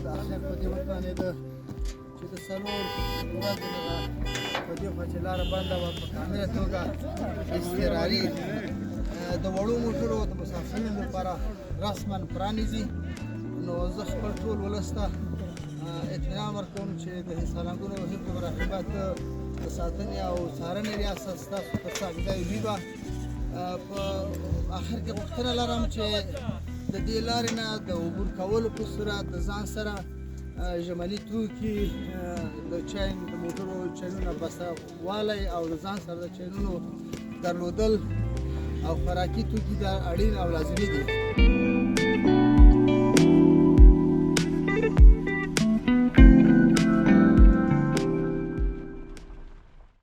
د اخر په دې وتوانېده چې د څلور ورځو نه په دې خوا چې لاره بنده وه په کامله توګه اضطراري د وړو موټرو د مسافرینو لپاره رسما پرانیزي. نو زه خپل ټول ولس ته اطمینان ورکوم چې د حصار انګورو حفظ و مراقبت د ساتنې او څارنې ریاست ستاسو تر څنګ وي به. په آخر کې غوښتنه لرم چې د دې لارې نه د عبور کولو په صورت د ځان سره ژمني توکي د چین د موټرو چینونه بسته والی او د ځان سره د چینونو درلودل او خوراکي توکي دا اړین او لازمي دي.